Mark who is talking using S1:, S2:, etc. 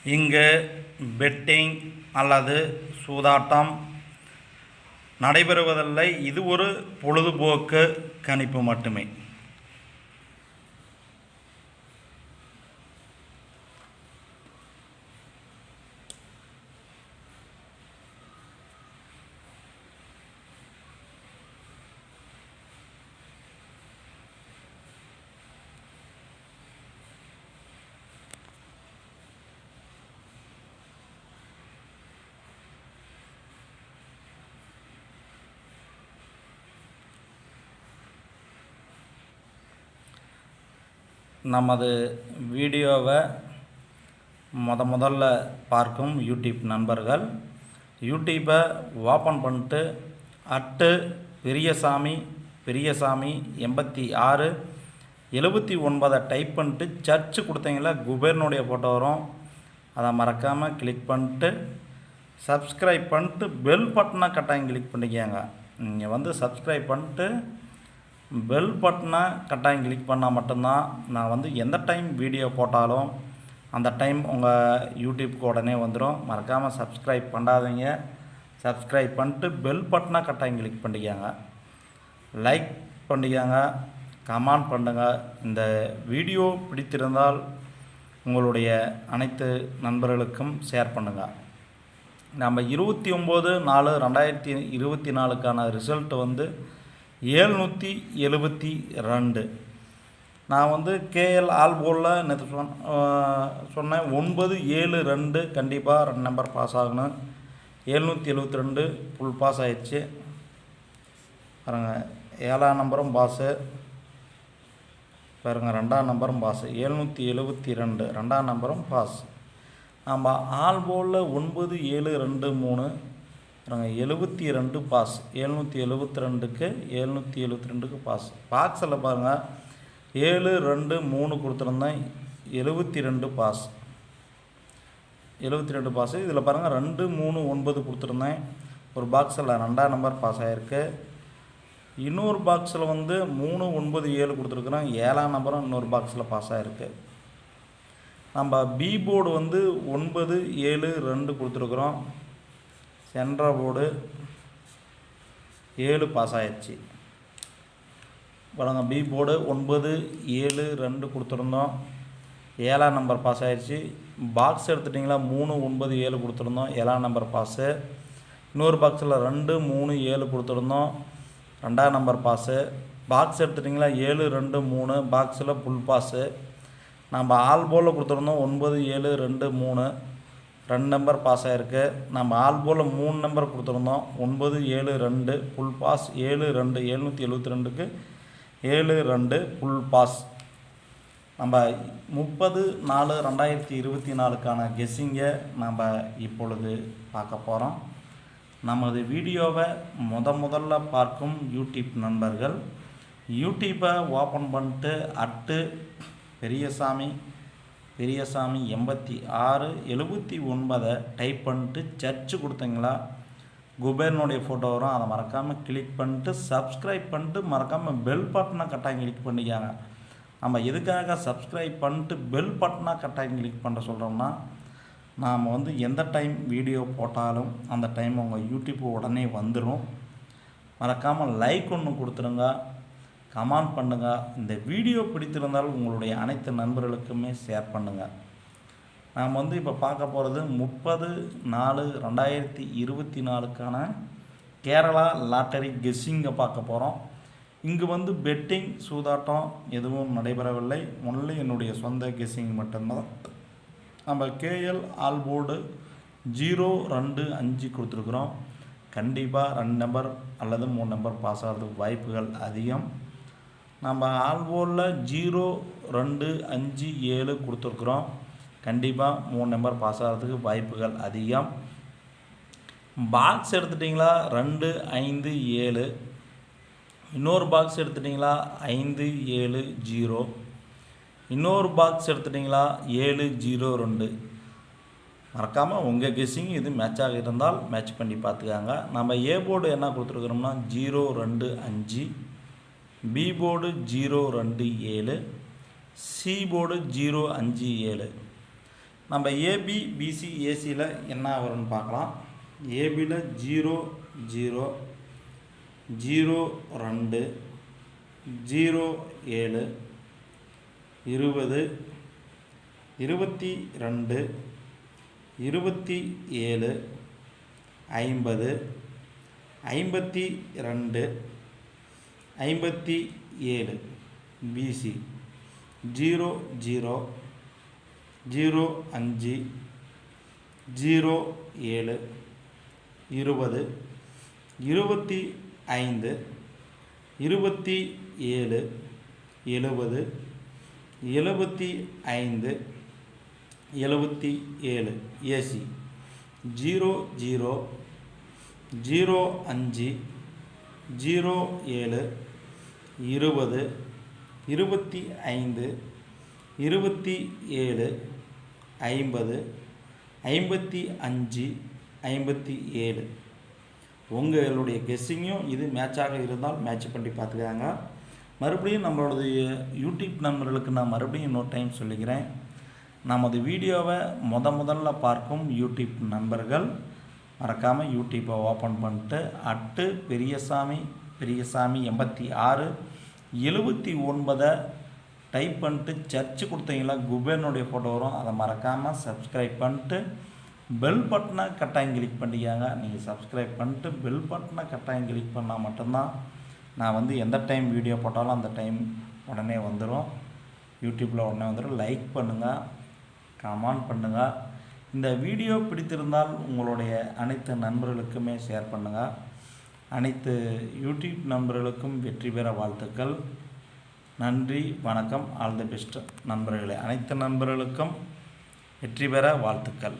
S1: இங்கு பெட்டிங் அல்லது சூதாட்டம் நடைபெறுவதில்லை. இது ஒரு பொழுதுபோக்கு கணிப்பு மட்டுமே. நமது வீடியோவை முதல்ல பார்க்கும் யூடியூப் நண்பர்கள் யூடியூப்பை ஓப்பன் பண்ணிட்டு பெரியசாமி 86 79 டைப் பண்ணிட்டு சர்ச் கொடுத்தீங்களா குபேரனுடைய ஃபோட்டோ வரும். அதை மறக்காமல் கிளிக் பண்ணிட்டு சப்ஸ்கிரைப் பண்ணிட்டு பெல் பட்டனை கட்டாயம் கிளிக் பண்ணிக்கோங்க. நீங்கள் சப்ஸ்கிரைப் பண்ணிட்டு பெல் பட்டனை கட்டாயம் கிளிக் பண்ணால் மட்டும்தான் நான் எந்த டைம் வீடியோ போட்டாலும் அந்த டைம் உங்கள் யூடியூப்க்கு உடனே வந்துடும். மறக்காமல் சப்ஸ்கிரைப் பண்ணாதீங்க. சப்ஸ்கிரைப் பண்ணிட்டு பெல் பட்டனை கட்டாயம் கிளிக் பண்ணிக்கோங்க. லைக் பண்ணிக்கோங்க, கமெண்ட் பண்ணுங்கள். இந்த வீடியோ பிடித்திருந்தால் உங்களுடைய அனைத்து நண்பர்களுக்கும் ஷேர் பண்ணுங்கள். நம்ம 29/4/2024 ரிசல்ட் 772. நான் கேஎல் ஆல்போலில் நேற்று சொன்னேன் 972 கண்டிப்பாக 2 நம்பர் பாஸ் ஆகணும். 772 ஃபுல் பாஸ் ஆயிடுச்சு பாருங்கள். 7ஆம் நம்பரும் பாஸு பாருங்கள். 2ஆம் நம்பரும் பாஸு 772 2ஆம் நம்பரும் பாஸ். நம்ம ஆல்போலில் 9723 72 பாஸ். 772க்கு 772க்கு பாஸ். பாக்ஸில் பாருங்கள் 723 கொடுத்துருந்தேன். 72 பாஸ். 72 பாஸ். இதில் பாருங்கள் 239 கொடுத்துருந்தேன். ஒரு பாக்ஸில் 2ஆம் நம்பர் பாஸ் ஆகிருக்கு. இன்னொரு பாக்ஸில் 397 கொடுத்துருக்குறோம். 7ஆம் நம்பரும் இன்னொரு பாக்ஸில் பாஸ் ஆகிருக்கு. நம்ம பி போர்டு 972 கொடுத்துருக்குறோம். சென்ற போர்டு 7 பாஸ் ஆயிடுச்சு பாருங்கள். பி போர்டு 972 கொடுத்துருந்தோம். 7ஆம் நம்பர் பாஸ் ஆயிடுச்சு. பாக்ஸ் எடுத்துட்டிங்களா 397 கொடுத்துருந்தோம். 7ஆம் நம்பர் பாஸு. இன்னொரு பாக்ஸில் 237 கொடுத்துருந்தோம். 2ஆம் நம்பர் பாஸு. பாக்ஸ் எடுத்துட்டிங்களா 723 பாக்ஸில் ஃபுல் பாஸு. நம்ம ஆல்போலில் கொடுத்துருந்தோம் 9723 2 நம்பர் பாஸ் ஆகிருக்கு. நம்ம ஆல்போலில் 3 நம்பர் கொடுத்துருந்தோம். 972 ஃபுல் பாஸ். 72 772க்கு 72 ஃபுல் பாஸ். நம்ம 30/4/2024 கெஸ்ஸிங்கை நம்ம இப்பொழுது பார்க்க போகிறோம். நமது வீடியோவை முதல்ல பார்க்கும் யூடியூப் நண்பர்கள் யூடியூப்பை ஓப்பன் பண்ணிட்டு பெரியசாமி 86 79 டைப் பண்ணிட்டு சர்ச் கொடுத்தீங்களா குபேரனுடைய ஃபோட்டோ வரும். அதை மறக்காமல் கிளிக் பண்ணிட்டு சப்ஸ்கிரைப் பண்ணிட்டு மறக்காமல் பெல் பட்டனை கட்டாயம் கிளிக் பண்ணிக்காங்க. நம்ம எதுக்காக சப்ஸ்கிரைப் பண்ணிட்டு பெல் பட்டனை கட்டாயம் கிளிக் பண்ண சொல்கிறோம்னா நாம் எந்த டைம் வீடியோ போட்டாலும் அந்த டைம் உங்கள் யூடியூப் உடனே வந்துடும். மறக்காமல் லைக் ஒன்று கொடுத்துருங்க, கமெண்ட் பண்ணுங்கள். இந்த வீடியோ பிடித்திருந்தால் உங்களுடைய அனைத்து நண்பர்களுக்குமே ஷேர் பண்ணுங்கள். நாம் இப்போ பார்க்க போகிறது 30/4/2024 கேரளா லாட்டரி கெஸ்ஸிங்கை பார்க்க போகிறோம். இங்கு பெட்டிங் சூதாட்டம் எதுவும் நடைபெறவில்லை. ஒன்லி என்னுடைய சொந்த கெஸ்ஸிங் மட்டும்தான். நம்ம கேஎல் ஆல்போர்டு 025 கொடுத்துருக்குறோம். கண்டிப்பாக 2 நம்பர் அல்லது 3 நம்பர் பாஸ் ஆகிறதுக்கு வாய்ப்புகள் அதிகம். நம்ம ஆல்போலில் 0257 கொடுத்துருக்குறோம். கண்டிப்பாக 3 நம்பர் பாஸ் ஆகிறதுக்கு வாய்ப்புகள் அதிகம். பாக்ஸ் எடுத்துட்டிங்களா 257. இன்னொரு பாக்ஸ் எடுத்துட்டிங்களா 570. இன்னொரு பாக்ஸ் எடுத்துட்டிங்களா 702. மறக்காமல் உங்கள் கெஸ்ஸிங் இது மேட்சாக இருந்தால் மேட்ச் பண்ணி பார்த்துக்காங்க. நம்ம ஏ போர்டு என்ன கொடுத்துருக்குறோம்னா 025, பி போர்டு 027, சி போர்டு 057. நம்ம ஏபி பிசி ஏசியில் என்ன வரும்னு பார்க்கலாம். ஏபியில் 0 0 0 2 0 7 20 22 27 50 52 57. பிசி 0 0 0 5 0 7 20 25 27 70 75 77. ஏசி 0 0 0 5 0 7 20 25 27 50 55 57. உங்களுடைய கெஸ்ஸிங்கும் இது மேட்சாக இருந்தால் மேட்ச் பண்ணி பார்த்துக்காங்க. மறுபடியும் நம்மளுடைய யூடியூப் நண்பர்களுக்கு நான் மறுபடியும் இன்னொரு டைம் சொல்லிக்கிறேன். நமது வீடியோவை முதல்ல பார்க்கும் யூடியூப் நண்பர்கள் மறக்காமல் யூடியூப்பை ஓப்பன் பண்ணிட்டு பெரியசாமி 86 79 டைப் பண்ணிட்டு சர்ச் கொடுத்தீங்களா குபேரனுடைய ஃபோட்டோ வரும். அதை மறக்காமல் சப்ஸ்கிரைப் பண்ணிட்டு பெல் பட்டனை கட்டாயம் கிளிக் பண்ணிக்காங்க. நீங்கள் சப்ஸ்கிரைப் பண்ணிட்டு பெல் பட்டனை கட்டாயம் கிளிக் பண்ணால் மட்டும்தான் நான் எந்த டைம் வீடியோ போட்டாலும் அந்த டைம் உடனே வந்துடும். யூடியூப்பில் உடனே வந்துடும். லைக் பண்ணுங்கள், கமெண்ட் பண்ணுங்கள். இந்த வீடியோ பிடித்திருந்தால் உங்களுடைய அனைத்து நண்பர்களுக்குமே ஷேர் பண்ணுங்கள். அனைத்து யூடியூப் நண்பர்களுக்கும் வெற்றி பெற வாழ்த்துக்கள். நன்றி, வணக்கம். ஆல் தி பெஸ்ட் நண்பர்களே. அனைத்து நண்பர்களுக்கும் வெற்றி பெற வாழ்த்துக்கள்.